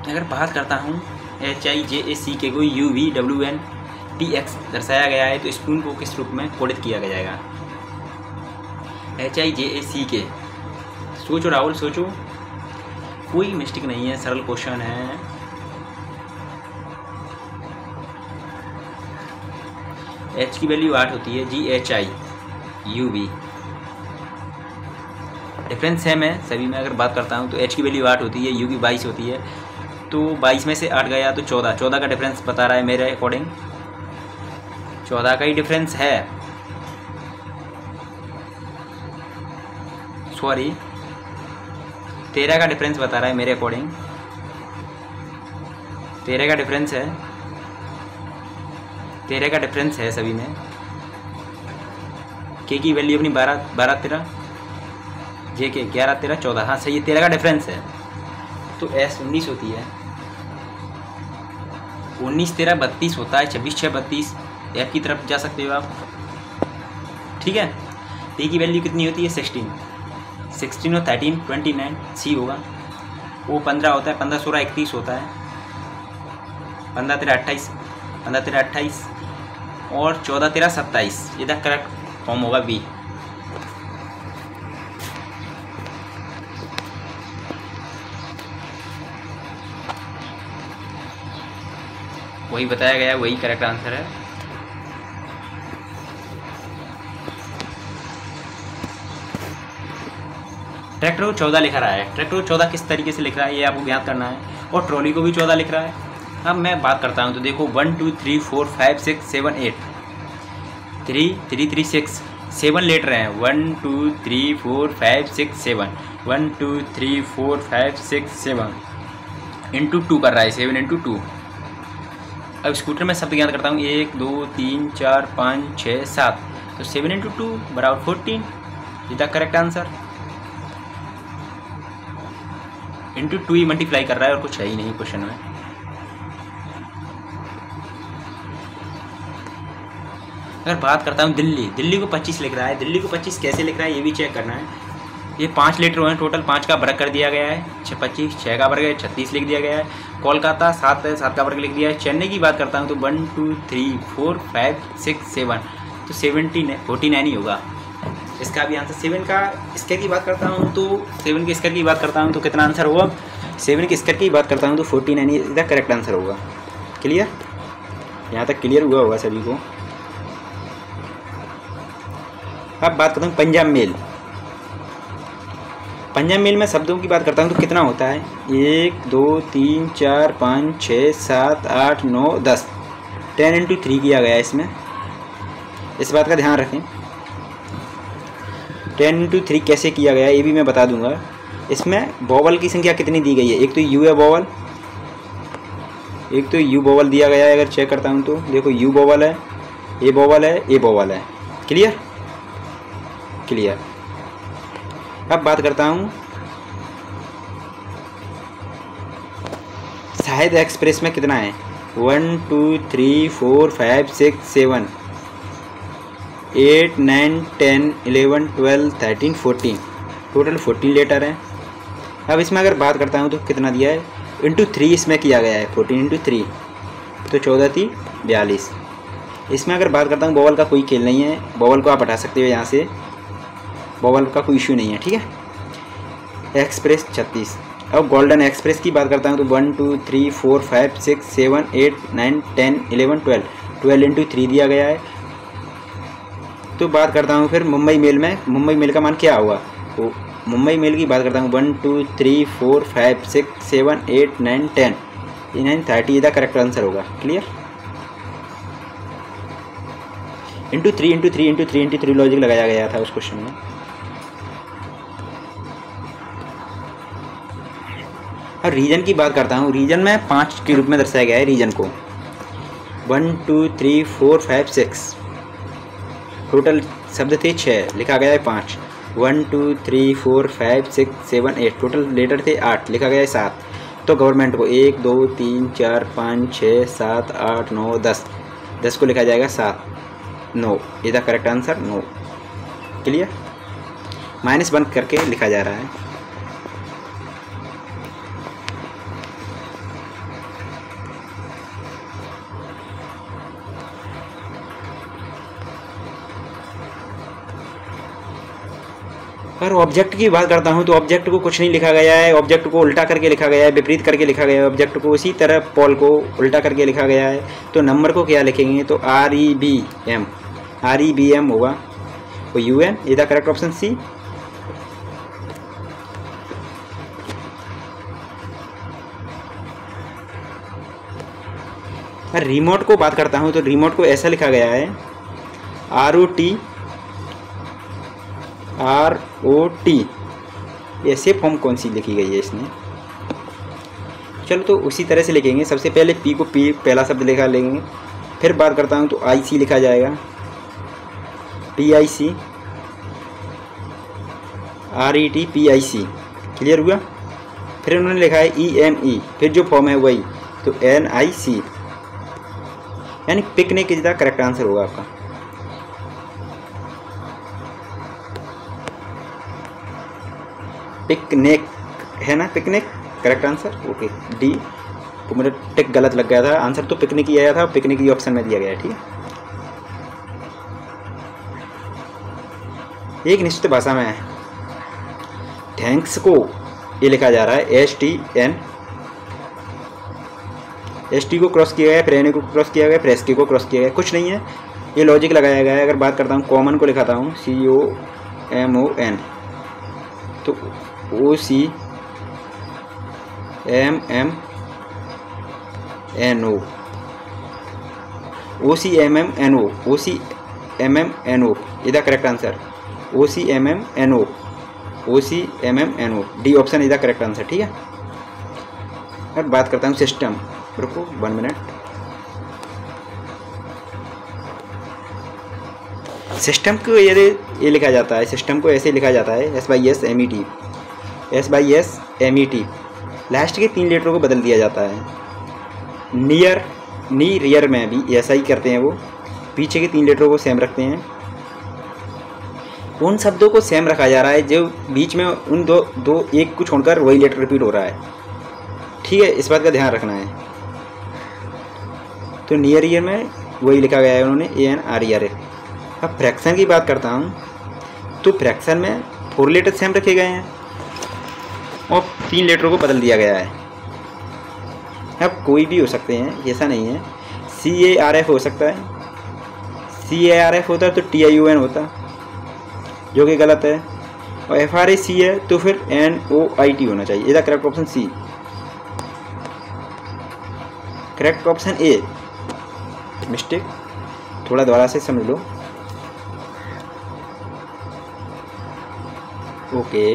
अगर बात करता हूँ HIJACK को UVWNTX दर्शाया गया है तो स्पून को किस रूप में कोडित किया जाएगा? HIJACK, सोचो राहुल सोचो, कोई मिस्टेक नहीं है, सरल क्वेश्चन है। H की वैल्यू 8 होती है, GHI UV डिफरेंस सेम है सभी में। अगर बात करता हूँ तो H की वैल्यू 8 होती है, UV 22 होती है, तो 22 में से 8 गया तो 14 का डिफरेंस बता रहा है मेरे अकॉर्डिंग, 14 का ही डिफरेंस है। सॉरी 13 का डिफरेंस बता रहा है मेरे अकॉर्डिंग, 13 का डिफरेंस है, 13 का डिफरेंस है सभी में। के की वैल्यू अपनी 12 13, जे के 11 13 14, हाँ सही है, 13 का डिफरेंस है। तो S 19 होती है, 19 13 32 होता है, 26 6 32, F की तरफ जा सकते हो आप, ठीक है। T की वैल्यू कितनी होती है? 16 और 13 29, C होगा। वो 15 होता है, 15 16 31 होता है, 15 13 28, 15 13 28 और 14 13 27, ये द करेक्ट फॉर्म होगा B। वही बताया गया है, वही करेक्ट आंसर है। ट्रैक्टर को 14 लिख रहा है, ट्रैक्टर को 14 किस तरीके से लिख रहा है ये आपको ज्ञात करना है, और ट्रॉली को भी 14 लिख रहा है। अब मैं बात करता हूँ तो देखो 1 2 3 4 5 6 7 8, 3 3 3 6 7 लेटर हैं, 1 2 3 4 5 6 7, 1 2 3 4 5 6 7 इंटू 2 कर रहा है, 7 इंटू 2। अब स्कूटर में शब्द ज्ञात करता हूँ, 1 2 3 4 5 6 7, तो 7 इंटू 2 बराबर 14, is the correct answer. Into 2 he multiply कर रहा है और कुछ है ही नहीं क्वेश्चन में। अगर बात करता हूँ दिल्ली को 25 लिख रहा है, दिल्ली को 25 कैसे लिख रहा है ये भी चेक करना है। ये 5 लेटर हैं टोटल, 5 का वर्ग कर दिया गया है, 25 6 का वर्ग है 36 लिख दिया गया है। कोलकाता 7 है, 7 का वर्ग लिख दिया है। चेन्नई की बात करता हूँ तो 1 2 3 4 5 6 7, तो 49 ही होगा इसका भी आंसर। 7 का स्क्वायर की बात करता हूँ तो 7 के स्क्वायर की बात करता हूँ तो कितना आंसर होगा? 7 के स्क्वायर की बात करता हूँ तो 49 इसका करेक्ट आंसर होगा। क्लियर? यहाँ तक क्लियर हुआ होगा सभी को। अब बात करता हूँ पंजाब मेल। पंजाब मेल में शब्दों की बात करता हूँ तो कितना होता है? 1 2 3 4 5 6 7 8 9 10, 10 इंटू 3 किया गया है इसमें, इस बात का ध्यान रखें। 10 इंटू 3 कैसे किया गया है ये भी मैं बता दूंगा। इसमें वोवल की संख्या कितनी दी गई है? एक तो यू है वोवल, एक तो यू वोवल दिया गया है। अगर चेक करता हूँ तो देखो यू वोवल है, ए वोवल है, ए वोवल है। क्लियर? क्लियर। अब बात करता हूँ शायद एक्सप्रेस में कितना है? 1 2 3 4 5 6 7 8 9 10 11 12 13 14, टोटल 14 लेटर हैं। अब इसमें अगर बात करता हूँ तो कितना दिया है? इंटू 3 इसमें किया गया है, 14 इंटू 3 तो 14 थी 42। इसमें अगर बात करता हूँ वोवल का कोई खेल नहीं है, वोवल को आप हटा सकते हो यहाँ से, वोवल का कोई इशू नहीं है। ठीक है। एक्सप्रेस 36। अब गोल्डन एक्सप्रेस की बात करता हूँ तो 1 2 3 4 5 6 7 8 9 10 11 12, 12 इंटू 3 दिया गया है। तो बात करता हूँ फिर मुंबई मेल में, मुंबई मेल का मान क्या होगा? तो मुंबई मेल की बात करता हूँ 1 2 3 4 5 6 7 8 9 10, 9 30 इधर करेक्ट आंसर होगा। Clear? Into 3 into 3 into 3 into 3 logic लगाया गया था उस क्वेश्चन में। और रीजन की बात करता हूँ, रीजन में 5 के रूप में दर्शाया गया है रीजन को। 1 2 3 4 5 6, टोटल शब्द थे 6, लिखा गया है 5। 1 2 3 4 5 6 7 8, टोटल लेटर थे 8, लिखा गया है 7। तो गवर्नमेंट को 1 2 3 4 5 6 7 8 9 10, 10 को लिखा जाएगा 7, 9 is the correct answer, 9। Clear? -1 करके लिखा जा रहा है। पर ऑब्जेक्ट की बात करता हूँ तो ऑब्जेक्ट को कुछ नहीं लिखा गया है, ऑब्जेक्ट को उल्टा करके लिखा गया है, विपरीत करके लिखा गया है ऑब्जेक्ट को, उसी तरह पॉल को उल्टा करके लिखा गया है। तो नंबर को क्या लिखेंगे? तो REBM होगा, तो UN is the correct option, C. Remote को बात करता हूँ तो रिमोट को ऐसा लिखा गया है ROT, ऐसे फॉर्म कौन सी लिखी गई है इसमें? चलो तो उसी तरह से लिखेंगे। सबसे पहले P को P पहला शब्द लिखा लेंगे, फिर बात करता हूँ तो IC लिखा जाएगा, PIC, RET PIC। क्लियर हुआ? फिर उन्होंने लिखा है EME, फिर जो फॉर्म है वही, तो NIC, यानी picnic is the correct answer होगा आपका। पिकनिक है ना, picnic correct answer, okay. D तो मुझे टिक गलत लग गया था, आंसर तो पिकनिक ही आया था, पिकनिक ही ऑप्शन में दिया गया है। ठीक है, एक निश्चित भाषा में थैंक्स को ये लिखा जा रहा है STN, ST को क्रॉस किया गया, फिर NA को क्रॉस किया गया, फिर SK को क्रॉस किया गया, कुछ नहीं है, ये लॉजिक लगाया गया है। अगर बात करता हूँ कॉमन को लिखाता हूँ COMON, तो OCMMNO is the correct answer, OCMMNO, D option is the correct answer. ठीक है, अब बात करता हूँ सिस्टम, रुको 1 मिनट। सिस्टम को ये लिखा जाता है, सिस्टम को ऐसे लिखा जाता है SYSMET, लास्ट के 3 लेटरों को बदल दिया जाता है। नियर, नी, रियर में भी ऐसा ही करते हैं, वो पीछे के 3 लेटरों को सेम रखते हैं। उन शब्दों को सेम रखा जा रहा है जो बीच में उन दो एक को छोड़कर वही लेटर रिपीट हो रहा है। ठीक है, इस बात का ध्यान रखना है। तो नियर ईयर में वही लिखा गया है उन्होंने, ANRER। अब फ्रैक्शन की बात करता हूँ तो फ्रैक्शन में 4 लेटर सेम रखे गए हैं और 3 लेटरों को बदल दिया गया है। अब कोई भी हो सकते हैं, ऐसा नहीं है। CARF हो सकता है, CARF होता तो TION होता, जो कि गलत है। और FRAC है तो फिर NOIT होना चाहिए। इधर correct option C, correct option A, mistake, थोड़ा दोबारा से समझ लो। ओके,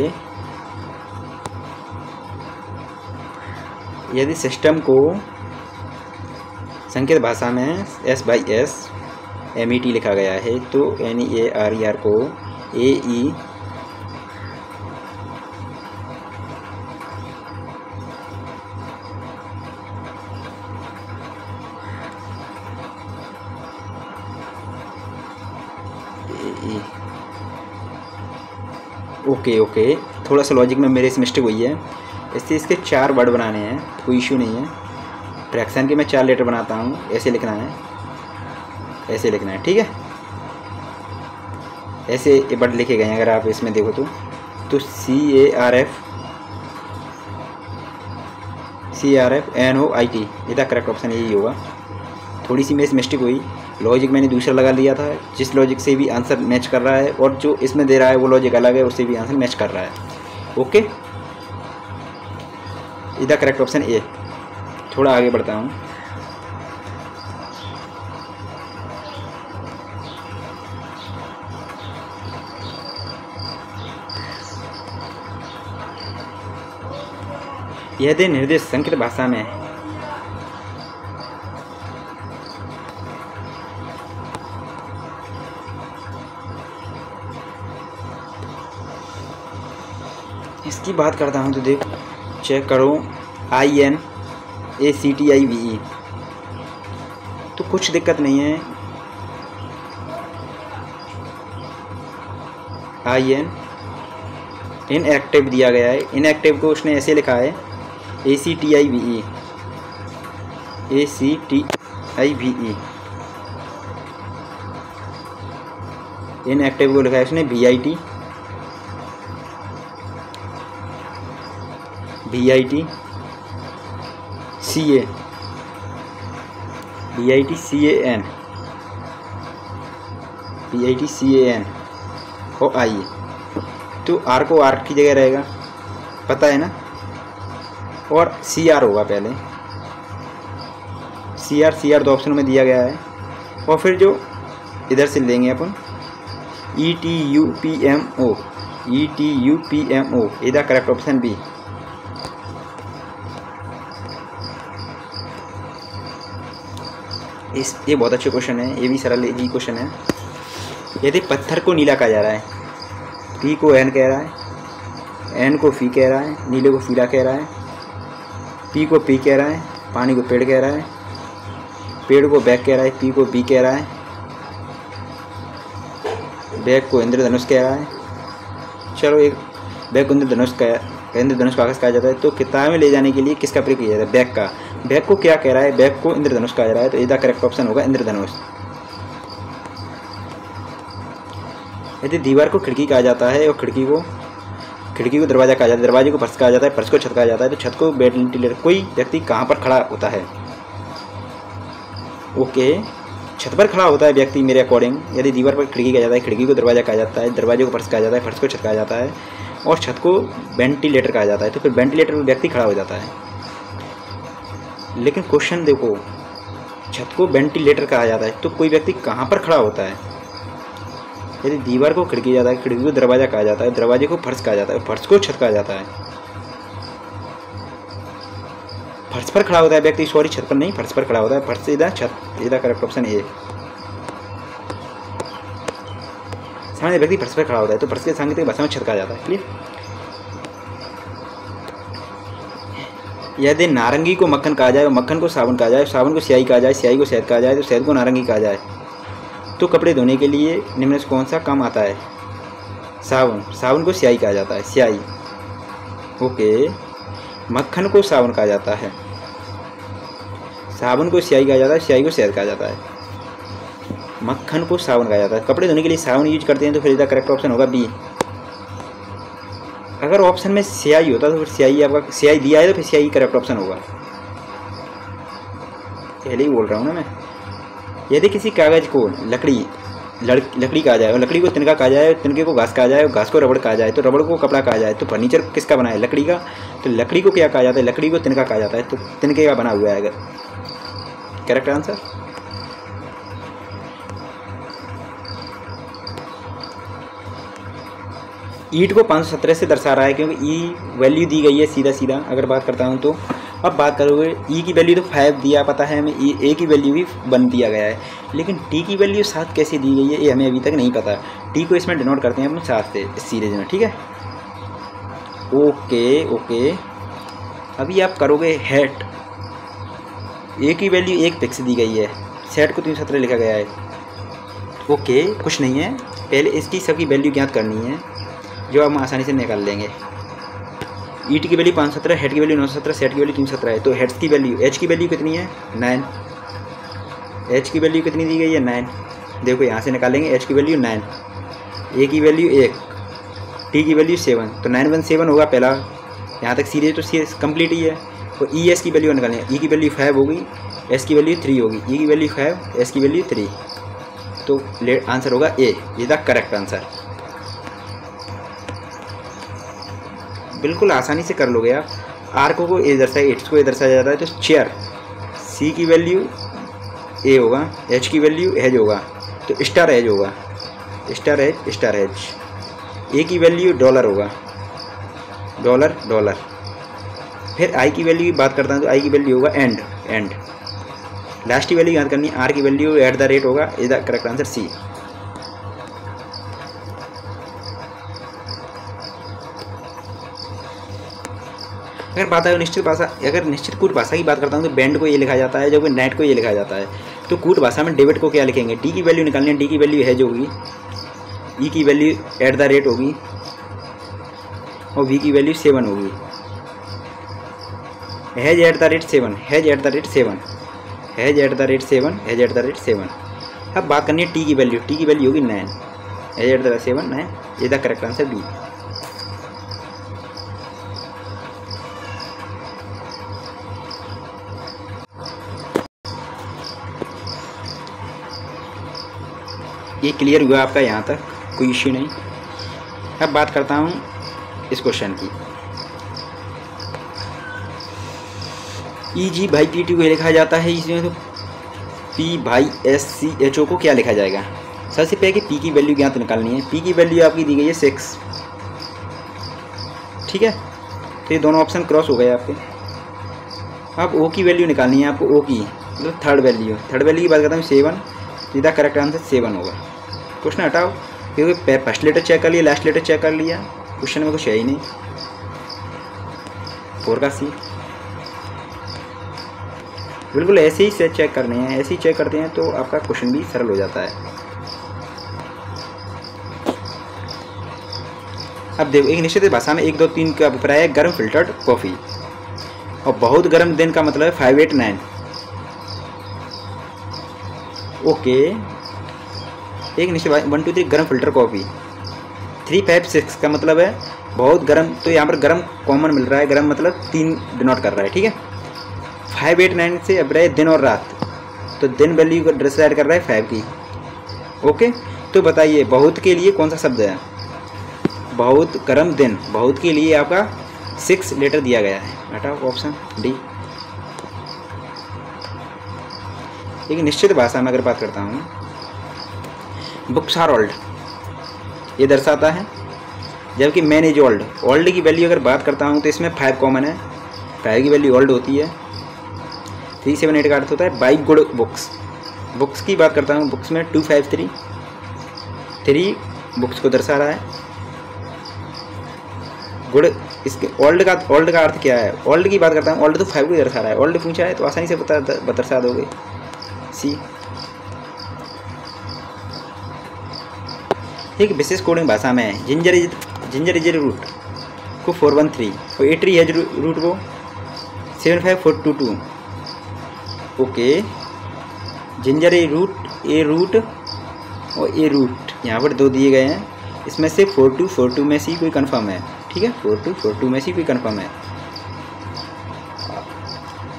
यदि सिस्टम को संकेत भाषा में SYSMET लिखा गया है तो NEARER को AE ओके, थोड़ा सा लॉजिक में मेरे से मिस्टेक हुई है। इससे इसके 4 वर्ड बनाने हैं, कोई इशू नहीं है। फ्रैक्शन के मैं 4 लेटर बनाता हूँ, ऐसे लिखना है, ऐसे लिखना है। ठीक है, ऐसे वर्ड लिखे गए हैं अगर आप इसमें देखो तो CARF NOIT, इधर करेक्ट ऑप्शन यही होगा। थोड़ी सी मेरी मिस्टेक हुई, लॉजिक मैंने दूसरा लगा लिया था, जिस लॉजिक से भी आंसर मैच कर रहा है और जो इसमें दे रहा है वो लॉजिक अलग है, उससे भी आंसर मैच कर रहा है। ओके, इधर करेक्ट ऑप्शन A। थोड़ा आगे बढ़ता हूँ। यदि निर्देश संकेत भाषा में इसकी बात करता हूँ तो देख चेक करो INACTIVE, तो कुछ दिक्कत नहीं है। इनएक्टिव दिया गया है, इनएक्टिव को उसने ऐसे लिखा है ACTIVE, इनएक्टिव को लिखा है उसने VIT CAN और I, तो R को R की जगह रहेगा, पता है ना, और CR होगा पहले, CR दो ऑप्शन में दिया गया है। और फिर जो इधर से लेंगे अपन ETUPMO, इधर करेक्ट ऑप्शन B। ये बहुत अच्छे क्वेश्चन है, ये भी सरल इजी क्वेश्चन है। यदि पत्थर को नीला कहा जा रहा है, P को N कह रहा है, N को फी कह रहा है, नीले को फीला कह रहा है, P को P कह रहा है, पानी को पेड़ कह रहा है, पेड़ को बैग कह रहा है, P को B कह रहा है, बैग को इंद्रधनुष कह रहा है। चलो एक बैग को इंद्रधनुष का आकाश कहा जाता है, तो किताब में ले जाने के लिए किसका प्रयोग किया जाता है? बैग का। बैग को क्या कह रहा है? बैग को इंद्रधनुष कहा जा रहा है, तो इसका करेक्ट ऑप्शन होगा इंद्रधनुष। यदि दीवार को खिड़की कहा जाता है और खिड़की को दरवाजा कहा जाता है, दरवाजे को फर्श कहा जाता है, फर्श को छत कहा जाता है, तो छत को वेंटिलेटर। कोई व्यक्ति कहाँ पर खड़ा होता है? ओके, छत पर खड़ा होता है व्यक्ति मेरे अकॉर्डिंग। यदि दीवार पर खिड़की कहा जाता है, खिड़की को दरवाजा कहा जाता है, दरवाजे को फर्श कहा जाता है, फर्श को छत कहा जाता है, और छत को वेंटिलेटर कहा जाता है, तो फिर वेंटिलेटर में व्यक्ति खड़ा हो जाता है। लेकिन क्वेश्चन देखो, छत को वेंटिलेटर कहा जाता है, तो कोई व्यक्ति कहाँ पर खड़ा होता है? यदि दीवार को खिड़की जाता है, खिड़की को दरवाजा कहा जाता है, दरवाजे को फर्श कहा जाता है, फर्श को छत कहा जाता है। फर्श पर खड़ा होता है व्यक्ति, सॉरी छत पर नहीं, फर्श पर खड़ा होता है, फर्श से इधर छत, इधर करेक्ट ऑप्शन ए। सामने व्यक्ति फर्श पर खड़ा होता है, तो फर्श के सांकेतिक भाषा में छत कहा जाता है। क्लियर? यदि नारंगी को मक्खन कहा जाए और मक्खन को साबुन कहा जाए, साबुन को स्याही कहा जाए, स्याही को शहद कहा जाए, तो शहद को नारंगी कहा जाए, तो कपड़े धोने के लिए निम्न में से कौन सा काम आता है? साबुन। साबुन को स्याही कहा जाता है, स्याही। ओके, मक्खन को साबुन कहा जाता है, साबुन को स्याही कहा जाता है, स्याही को शहद कहा जाता है, मक्खन को साबुन कहा जाता है। कपड़े धोने के लिए साबुन यूज करते हैं, तो फिर इसका करेक्ट ऑप्शन होगा बी। अगर ऑप्शन में स्याही होता तो फिर स्याही, आपका स्याही दिया है तो फिर स्याही करेक्ट ऑप्शन होगा। पहले ही बोल रहा हूँ ना मैं। यदि किसी कागज को लकड़ी कहा जाए और लकड़ी को तिनका कहा जाए, तिनके को घास कहा जाए और घास को रबड़ कहा जाए, तो रबड़ को कपड़ा कहा जाए, तो फर्नीचर किसका बना है? लकड़ी का। तो लकड़ी को क्या कहा जाता है? लकड़ी को तिनका कहा जाता है, तो तिनके का बना हुआ है। अगर करेक्ट आंसर। ईट को 517 से दर्शा रहा है, क्योंकि ई वैल्यू दी गई है सीधा सीधा। अगर बात करता हूँ तो अब बात करोगे, ई की वैल्यू तो 5 दिया, पता है हमें, ए की वैल्यू भी 1 दिया गया है, लेकिन टी की वैल्यू 7 कैसे दी गई है ये हमें अभी तक नहीं पता। टी को इसमें डिनोट करते हैं अपन 7 से इस सीरीज में, ठीक है। ओके, अभी आप करोगे हेट, ए की वैल्यू 1 फिक्स दी गई है, सेट को 317 लिखा गया है। ओके, कुछ नहीं है, पहले इसकी सबकी वैल्यू ज्ञात करनी है, जो हम आसानी से निकाल लेंगे। ईट की वैल्यू 517, हेड की वैल्यू 917, सेट की वैल्यू 317 है, तो हेड्स की वैल्यू, एच की वैल्यू कितनी है? 9। एच की वैल्यू कितनी दी गई है? 9। देखो यहाँ से निकालेंगे, एच की वैल्यू 9, ए की वैल्यू 1, टी की वैल्यू 7, तो 917 होगा पहला। यहाँ तक सीरीज तो सीरीज कंप्लीट ही है। तो ई एस की वैल्यू निकालेंगे, ई की वैल्यू 5 होगी, एस की वैल्यू 3 होगी, ई की वैल्यू 5, एस की वैल्यू 3, तो आंसर होगा ए। ये द करेक्ट आंसर। बिल्कुल आसानी से कर लोगे आप। आर को ए दर्शाया, एच को ए दर्शाया जाता है, तो चेयर। सी की वैल्यू ए होगा, एच की वैल्यू एज होगा, तो स्टार एज होगा, स्टार एज। ए की वैल्यू डॉलर होगा, डॉलर। फिर आई की वैल्यू की बात करता हूँ, तो आई की वैल्यू होगा एंड। लास्ट की वैल्यू याद करनी है, आर की वैल्यू @ होगा। Is the correct answer C. अगर बात है निश्चित भाषा, अगर निश्चित कूट भाषा की बात करता हूँ तो बैंड को ये लिखा जाता है, जबकि नेट को ये लिखा जाता है। तो कूट भाषा में डेबिट को क्या लिखेंगे, डी की वैल्यू निकालनी है, डी की वैल्यू हैज होगी, ई की वैल्यू @ होगी और वी की वैल्यू 7 होगी। Has @7, has @7, has @7, has @7। अब बात करनी है टी की वैल्यू, टी की वैल्यू होगी 9, हैज @7 9, ये द करेक्ट आंसर बी। ये क्लियर हुआ आपका यहाँ तक, कोई इश्यू नहीं। अब बात करता हूँ इस क्वेश्चन की। E/P2 को लिखा जाता है, इसमें तो P/SCHO को क्या लिखा जाएगा। सबसे पहले P की वैल्यू ज्ञात निकालनी है। P की वैल्यू आपकी दी गई है 6, ठीक है। तो ये दोनों ऑप्शन क्रॉस हो गए आपके। अब O की वैल्यू निकालनी है आपको, O की मतलब थर्ड वैल्यू की बात करता हूँ 7, सीधा करेक्ट आंसर 7 होगा। क्वेश्चन हटाओ, क्योंकि फर्स्ट लेटर चेक कर लिया, लास्ट लेटर चेक कर लिया, क्वेश्चन में कुछ है ही नहीं। 4 का C बिल्कुल ऐसे ही से चेक करने हैं, ऐसे ही चेक करते हैं तो आपका क्वेश्चन भी सरल हो जाता है। अब देखो, एक निश्चित भाषा में 1 2 3 का अभिप्राय है गर्म फिल्टर्ड कॉफ़ी, और बहुत गर्म दिन का मतलब है 5 8 9। ओके, एक निश्चित 1 2 3 गर्म फिल्टर कॉफ़ी, 3 5 6 का मतलब है बहुत गर्म। तो यहाँ पर गर्म कॉमन मिल रहा है, गर्म मतलब 3 डिनोट कर रहा है, ठीक है। 5 8 9 से अब रहे दिन और रात, तो दिन वैल्यू को डिसाइड कर रहा है 5 की। ओके, तो बताइए बहुत के लिए कौन सा शब्द है, बहुत गर्म दिन, बहुत के लिए आपका 6 लेटर दिया गया है, हटाओ ऑप्शन डी। एक निश्चित भाषा में अगर बात करता हूँ, बुक्स आर ओल्ड ये दर्शाता है, जबकि मैन इज ओल्ड, ओल्ड की वैल्यू अगर बात करता हूँ तो इसमें 5 कॉमन है, 5 की वैल्यू ओल्ड होती है। 3 7 8 का अर्थ होता है बाई गुड बुक्स। बुक्स की बात करता हूँ, बुक्स में 2 5 3 3 बुक्स को दर्शा रहा है। गुड, इसके ओल्ड का अर्थ क्या है, ओल्ड की बात करता हूँ, ओल्ड तो 5 को दर्शा रहा है, ओल्ड पूछा है तो आसानी से दर्शा दोगे सी। एक विशेष कोडिंग भाषा में जिंजर इज रूट को 413 और ए ट्री है रूट को 75422। ओके, जिंजर ए रूट और ए रूट यहाँ पर 2 दिए गए हैं, इसमें से 4242 में से कोई कंफर्म है, ठीक है। 4242 में से कोई कंफर्म है।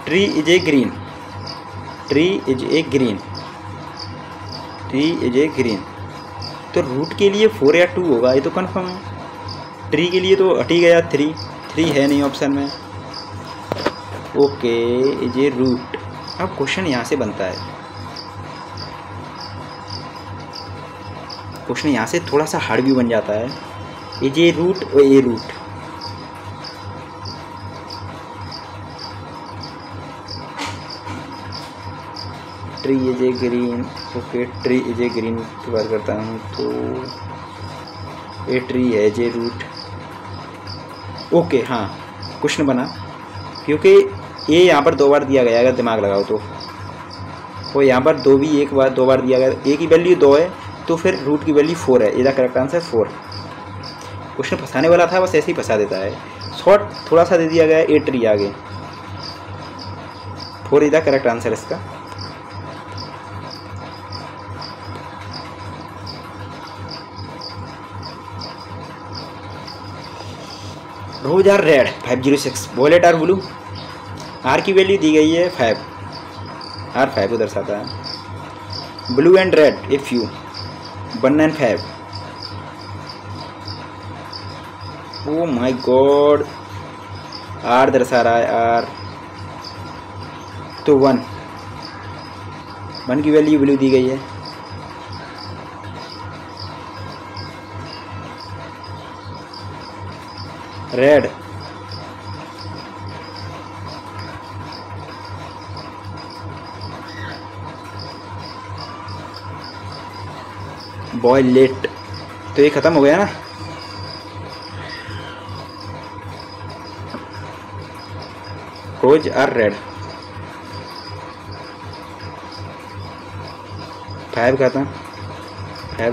Tree is a green, tree is a green, tree is a green, तो रूट के लिए 4 या 2 होगा, ये तो कंफर्म है। ट्री के लिए तो हट ही गया, 3 है नहीं ऑप्शन में। Okay, is A root. अब क्वेश्चन यहाँ से बनता है, क्वेश्चन यहाँ से थोड़ा सा हार्ड भी बन जाता है। इज ए रूट और a root, tree is a green. Okay, tree is a green की बात करता हूँ तो ए ट्री है जे रूट। ओके, हाँ क्वेश्चन बना, क्योंकि ये यहाँ पर 2 बार दिया गया, अगर दिमाग लगाओ तो, और यहाँ पर 2 भी 2 बार दिया गया। ए की वैल्यू 2 है तो फिर रूट की वैल्यू 4 है, इसका करेक्ट आंसर 4। क्वेश्चन फंसाने वाला था, बस ऐसे ही फंसा देता है। शॉर्ट थोड़ा सा दे दिया गया, ए ट्री आगे 4 इसका करेक्ट आंसर इसका। Roses are red 506, violet are blue. R की वैल्यू दी गई है 5, आर 5 को दर्शाता है। Blue and red a few 1 and 5। Oh my god, R दर्शा रहा है, आर तो 1 की वैल्यू ब्लू दी गई है। रेड बॉय लेट, तो ये खत्म हो गया ना। रोज आर रेड। 5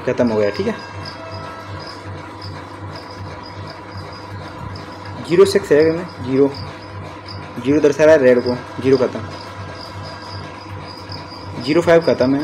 खत्म हो गया। ठीक है, 0 6 है में 0 दर्शा रहा है रेड को। 0 खत्म, 0 5 खत्म है।